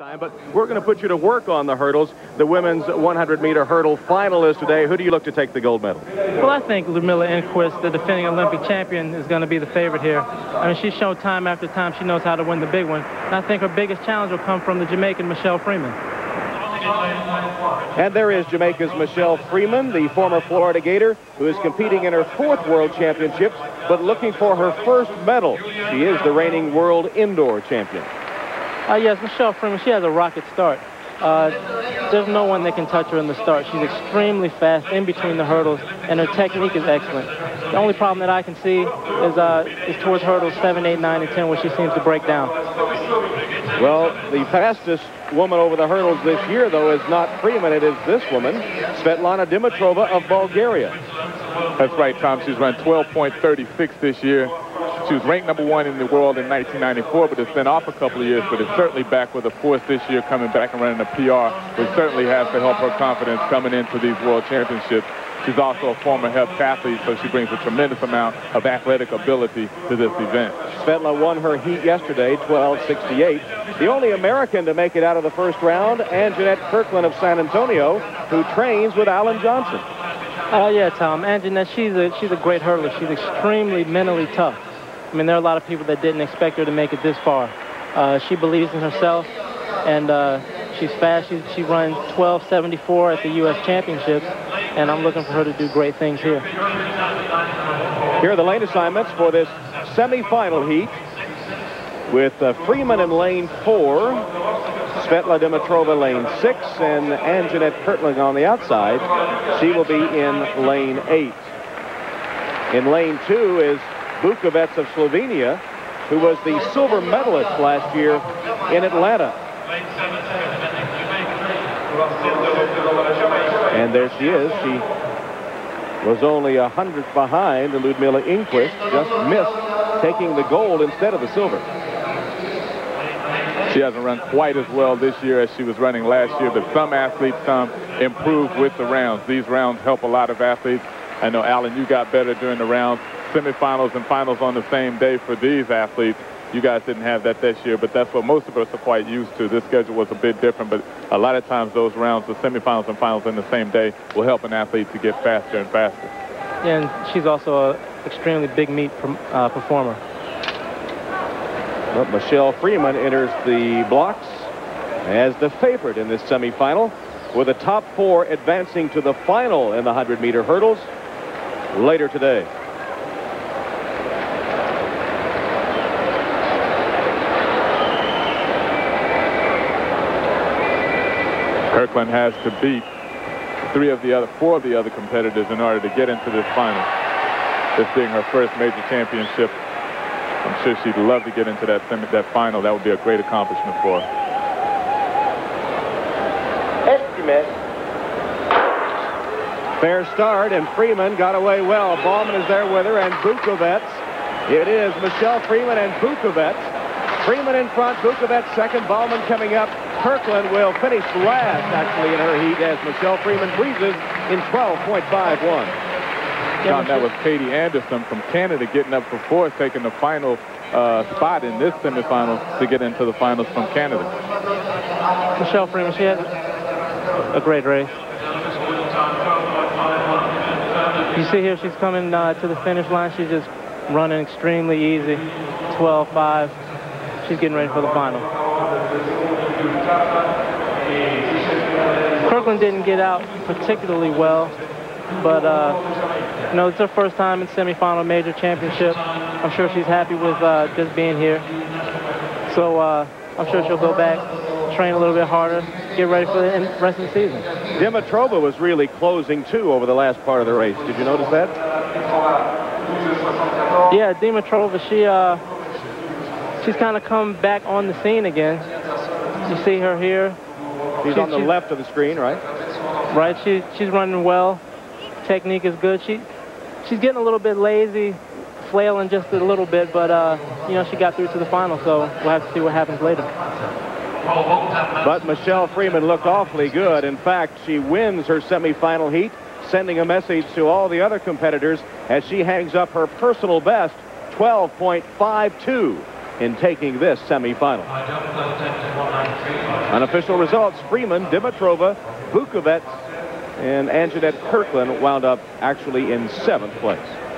time, but we're going to put you to work on the hurdles. The women's 100-meter hurdle finalist today. Who do you look to take the gold medal? Well, I think Yuliya Graudyn, the defending Olympic champion, is going to be the favorite here. I mean, she's shown time after time she knows how to win the big one. And I think her biggest challenge will come from the Jamaican Michelle Freeman. And there is Jamaica's Michelle Freeman, the former Florida Gator, who is competing in her 4th World Championships, but looking for her 1st medal. She is the reigning world indoor champion. Yes, Michelle Freeman, she has a rocket start. There's no one that can touch her in the start. She's extremely fast in between the hurdles, and her technique is excellent. The only problem that I can see is towards hurdles 7, 8, 9, and 10, where she seems to break down. Well, the fastest woman over the hurdles this year, though, is not Freeman. It is this woman, Svelta Dimitrova of Bulgaria. That's right, Tom. She's run 12.36 this year. She was ranked #1 in the world in 1994, but it's been off a couple of years, but it's certainly back with a force this year, coming back and running a PR, which certainly has to help her confidence coming into these world championships. She's also a former heptathlete, so she brings a tremendous amount of athletic ability to this event. Svelta won her heat yesterday, 12:68. The only American to make it out of the first round, Anjanette Kirkland of San Antonio, who trains with Alan Johnson. Yeah, Tom. Anjanette, she's a great hurdler. She's extremely mentally tough. I mean, there are a lot of people that didn't expect her to make it this far. She believes in herself, and she's fast. She runs 12:74 at the U.S. Championships, and I'm looking for her to do great things here. Here are the lane assignments for this semifinal heat, with Freeman in lane 4, Svelta Dimitrova lane 6, and Anjanette Kirkland on the outside. She will be in lane 8. In lane 2 is Bukovec of Slovenia, who was the silver medalist last year in Atlanta. And there she is. She was only 100th behind Yuliya Graudyn, just missed taking the gold instead of the silver. She hasn't run quite as well this year as she was running last year, but some athletes improve with the rounds. These rounds help a lot of athletes. I know, Alan, you got better during the rounds. Semifinals and finals on the same day for these athletes. You guys didn't have that this year, but that's what most of us are quite used to. This schedule was a bit different, but a lot of times those rounds, the semifinals and finals in the same day, will help an athlete to get faster and faster. Yeah, and she's also an extremely big meet performer. Well, Michelle Freeman enters the blocks as the favorite in this semifinal, with the top 4 advancing to the final in the 100-meter hurdles later today. Kirkland has to beat 4 of the other competitors in order to get into this final. This being her first major championship, I'm sure she'd love to get into that final. That would be a great accomplishment for her. Estimate. Fair start, and Freeman got away well. Baumann is there with her, and Bukovec. It is Michelle Freeman and Bukovec. Freeman in front, Bukovec second, Baumann coming up. Kirkland will finish last, actually, in her heat as Michelle Freeman breezes in 12.51. John, that was Keturah Anderson from Canada getting up for 4th, taking the final spot in this semifinal to get into the finals from Canada. Michelle Freeman, she had a great race. You see here, she's coming to the finish line. She's just running extremely easy, 12.5. She's getting ready for the final. Kirkland didn't get out particularly well, but you know, it's her first time in semifinal major championship. I'm sure she's happy with just being here. So I'm sure she'll go back, train a little bit harder, get ready for the rest of the season. Dimitrova was really closing too over the last part of the race. Did you notice that? Yeah, Dimitrova, she's kind of come back on the scene again. You see her here. She's on the left of the screen, right? Right. She's running well. Technique is good. She's getting a little bit lazy, flailing just a little bit, but you know, she got through to the final, so we'll have to see what happens later. But Michelle Freeman looked awfully good. In fact, she wins her semifinal heat, sending a message to all the other competitors as she hangs up her personal best, 12.52, in taking this semifinal. Unofficial results: Freeman, Dimitrova, Bukovec, and Anjanette Kirkland wound up actually in 7th place.